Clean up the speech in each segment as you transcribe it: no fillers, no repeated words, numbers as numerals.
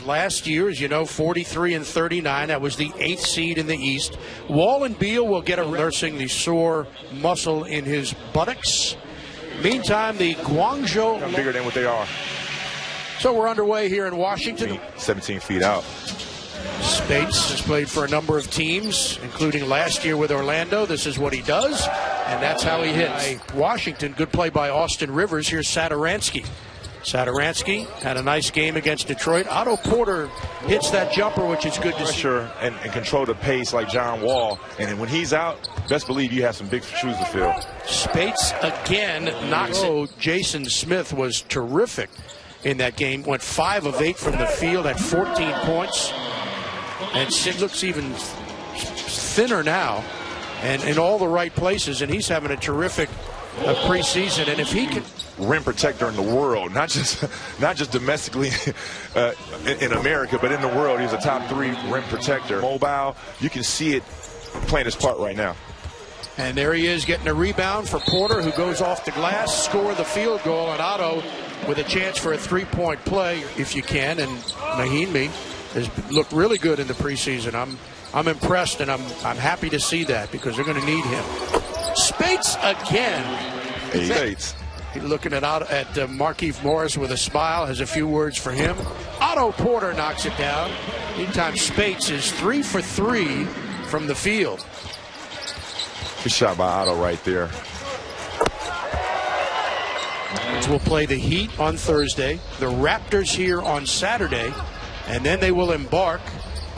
Last year, as you know, 43-39. That was the 8th seed in the East. Wall and Beal will get a nursing the sore muscle in his buttocks. Meantime, the Guangzhou bigger than what they are. So we're underway here in Washington. 17 feet out. Spates has played for a number of teams, including last year with Orlando. This is what he does, and that's how he hits. Washington, good play by Austin Rivers. Here's Saturansky. Saturansky had a nice game against Detroit. Otto Porter hits that jumper, which is good to see. Pressure and control the pace like John Wall. And when he's out, best believe you have some big shoes to fill. Spates again knocks it. Jason Smith was terrific in that game. Went 5 of 8 from the field at 14 points. And Sid looks even thinner now and in all the right places. And he's having a terrific preseason. And if he can... rim protector in the world, not just domestically in America, but in the world. He's a top 3 rim protector. Mobile, you can see it playing his part right now. And there he is getting a rebound for Porter, who goes off the glass, score the field goal, and Otto with a chance for a 3-point play if you can. And Mahinmi has looked really good in the preseason. I'm impressed, and I'm happy to see that because they're going to need him. Spates again. Spates. Looking at Markieff Morris with a smile, has a few words for him. Otto Porter knocks it down. Meantime, Spates is 3 for 3 from the field. Good shot by Otto right there. Which will play the Heat on Thursday, the Raptors here on Saturday, and then they will embark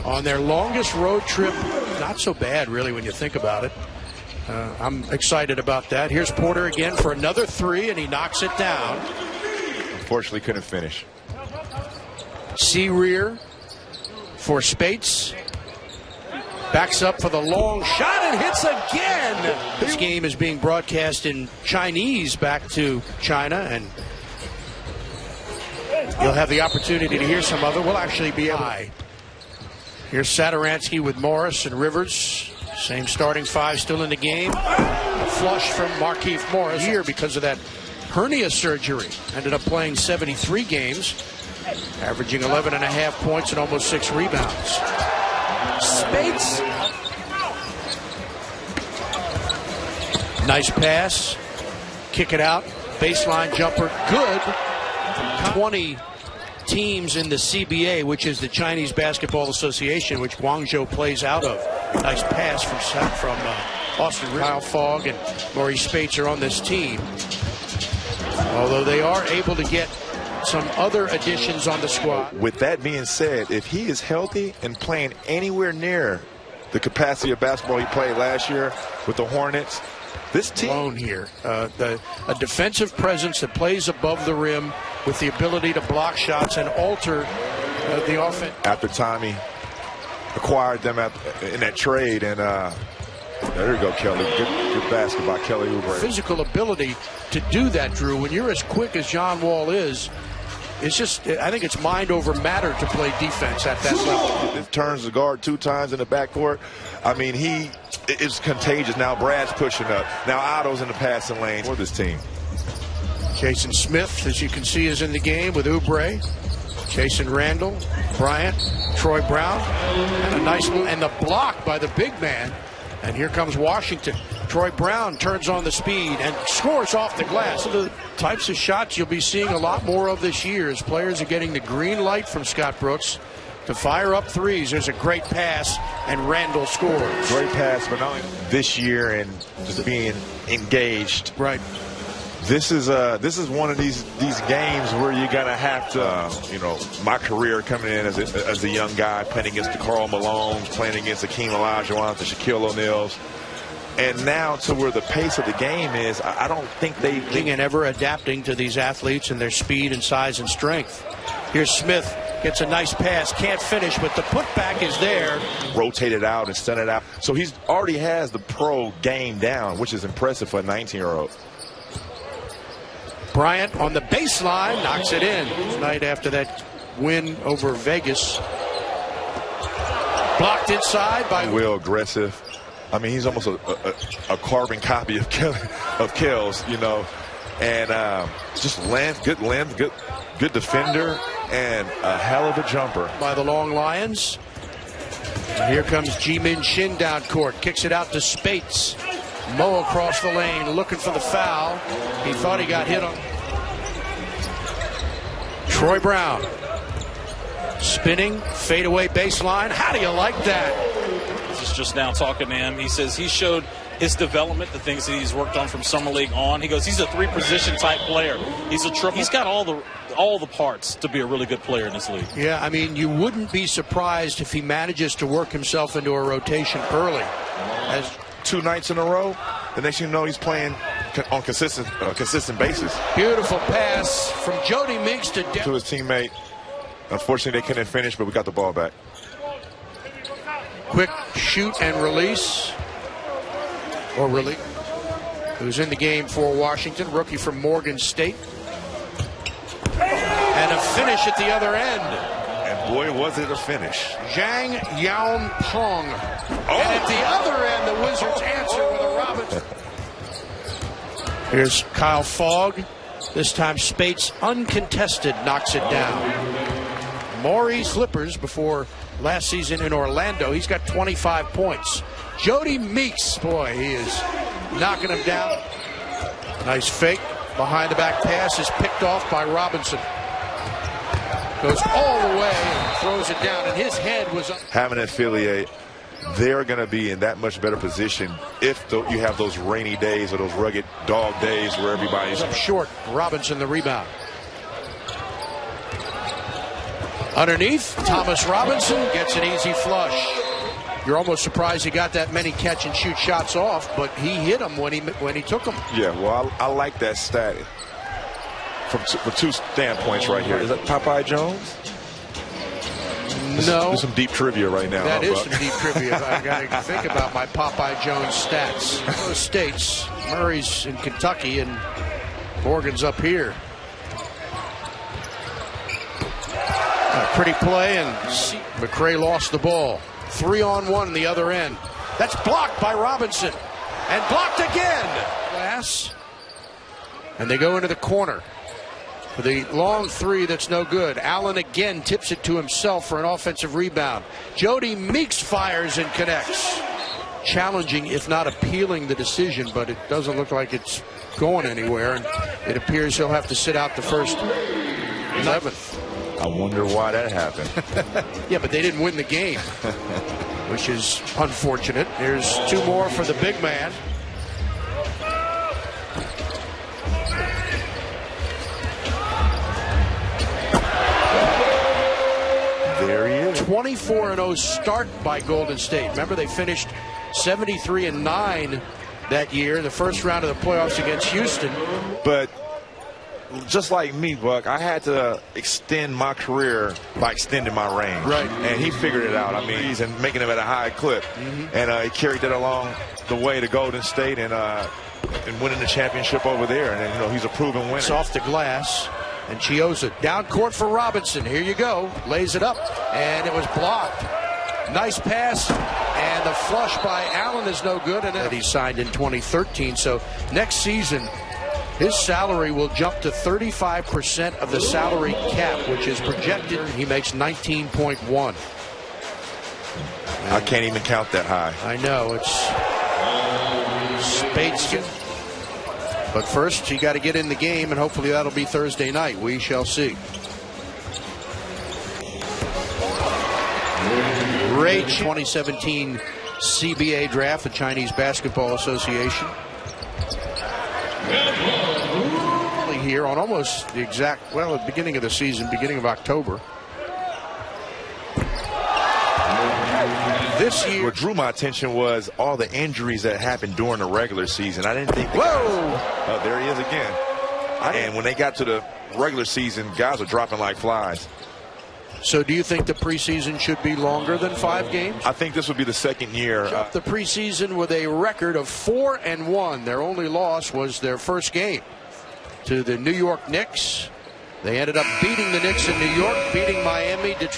on their longest road trip. Not so bad, really, when you think about it. I'm excited about that. Here's Porter again for another 3, and he knocks it down. Unfortunately, couldn't finish. C-rear for Spates. Backs up for the long shot and hits again. This game is being broadcast in Chinese back to China, and you'll have the opportunity to hear some of it. We'll actually be able to. Here's Saturansky with Morris and Rivers. Same starting 5 still in the game. A flush from Markieff Morris here because of that hernia surgery. Ended up playing 73 games, averaging 11.5 points and almost 6 rebounds. Spates. Nice pass. Kick it out. Baseline jumper. Good. 20 teams in the CBA, which is the Chinese Basketball Association, which Guangzhou plays out of. Nice pass from Austin Rivers. Kyle Fogg and Maurice Spates are on this team. Although they are able to get some other additions on the squad. With that being said, if he is healthy and playing anywhere near the capacity of basketball he played last year with the Hornets, this team alone here, a defensive presence that plays above the rim with the ability to block shots and alter the offense. After Tommy acquired them in that trade, and there you go, Kelly. Good basket by Kelly Oubre. Physical ability to do that, Drew. When you're as quick as John Wall is, it's just, I think it's mind over matter to play defense at that level. It turns the guard 2 times in the backcourt. I mean, he is contagious. Now Brad's pushing up. Now Otto's in the passing lane for this team. Jason Smith, as you can see, is in the game with Oubre. Jason Randall, Bryant, Troy Brown, and a nice move, and the block by the big man. And here comes Washington. Troy Brown turns on the speed and scores off the glass. The types of shots you'll be seeing a lot more of this year as players are getting the green light from Scott Brooks to fire up 3s. There's a great pass, and Randall scores. Great pass, but not only this year and just being engaged. Right. This is one of these games where you're gonna have to, my career coming in as a young guy, playing against the Karl Malones, playing against the Hakeem Olajuwons, the Shaquille O'Neals, and now to where the pace of the game is, I don't think they and ever adapting to these athletes and their speed and size and strength. Here's Smith, gets a nice pass, can't finish, but the putback is there. Rotated out and sent it out, so he's already has the pro game down, which is impressive for a 19-year-old. Bryant on the baseline knocks it in. Tonight after that win over Vegas. Blocked inside by Will. Aggressive. I mean, he's almost a carbon copy of Kells, and just good defender. and a hell of a jumper. By the Long Lions. And here comes Ji-Min Shin down court. Kicks it out to Spates. Mo across the lane looking for the foul. He thought he got hit on. Troy Brown. Spinning, fadeaway baseline. How do you like that? This is just now talking to him. He says he showed his development, the things that he's worked on from summer league on. He goes, he's a three-position type player. He's a triple. He's got all the parts to be a really good player in this league. Yeah, I mean, you wouldn't be surprised if he manages to work himself into a rotation early. As 2 nights in a row, the next thing you know, he's playing on consistent basis. Beautiful pass from Jody Meeks to his teammate. Unfortunately, they couldn't finish, but we got the ball back. Quick shoot and release. Or release. Who's in the game for Washington, rookie from Morgan State. And a finish at the other end. And boy, was it a finish. Zhang Yaon Pong. Oh. And at the other end, the Wizards answer with a Robinson. Here's Kyle Fogg. This time Spates, uncontested, knocks it down. Maurice Clippers before last season in Orlando. He's got 25 points. Jody Meeks, boy, he is knocking him down. Nice fake. Behind the back pass is picked off by Robinson. Goes all the way and throws it down, and his head was up. Having an affiliate, they're going to be in that much better position if you have those rainy days or those rugged dog days where everybody's up short. Robinson the rebound. Underneath, Thomas Robinson gets an easy flush. You're almost surprised he got that many catch and shoot shots off, but he hit them when he took them. Yeah, well, I like that stat from 2 standpoints right here. Is that Popeye Jones? No. There's some deep trivia right now. That is some deep trivia. I got to think about my Popeye Jones stats. Those states, Murray's in Kentucky and Morgan's up here. A pretty play, and McRae lost the ball. 3-on-1 the other end. That's blocked by Robinson. And blocked again. Glass. And they go into the corner. For the long three that's no good. Allen again tips it to himself for an offensive rebound. Jody Meeks fires and connects. Challenging, if not appealing, the decision, but it doesn't look like it's going anywhere. And it appears he'll have to sit out the first 11. I wonder why that happened. Yeah, but they didn't win the game, which is unfortunate. Here's 2 more for the big man. There he is. 24-0 start by Golden State. Remember, they finished 73-9 that year in the first round of the playoffs against Houston. But just like me, Buck, I had to extend my career by extending my range. Right. And he figured it out. I mean, he's making them at a high clip. And he carried that along the way to Golden State and winning the championship over there. And, he's a proven winner. It's off the glass. And Chioza down court for Robinson. Here you go. Lays it up. And it was blocked. Nice pass. And the flush by Allen is no good. And that he signed in 2013. So next season, his salary will jump to 35% of the salary cap, which is projected. He makes 19.1. I can't even count that high. I know. It's Spates. But first, you got to get in the game, and hopefully that'll be Thursday night. We shall see. Great 2017 CBA draft, the Chinese Basketball Association. Here on almost the exact, at the beginning of the season, beginning of October. This year, what drew my attention was all the injuries that happened during the regular season. I didn't think. Whoa! There he is again. And when they got to the regular season, guys are dropping like flies. So do you think the preseason should be longer than 5 games? I think this would be the second year. The preseason with a record of 4-1. Their only loss was their first game to the New York Knicks. They ended up beating the Knicks in New York, beating Miami, Detroit.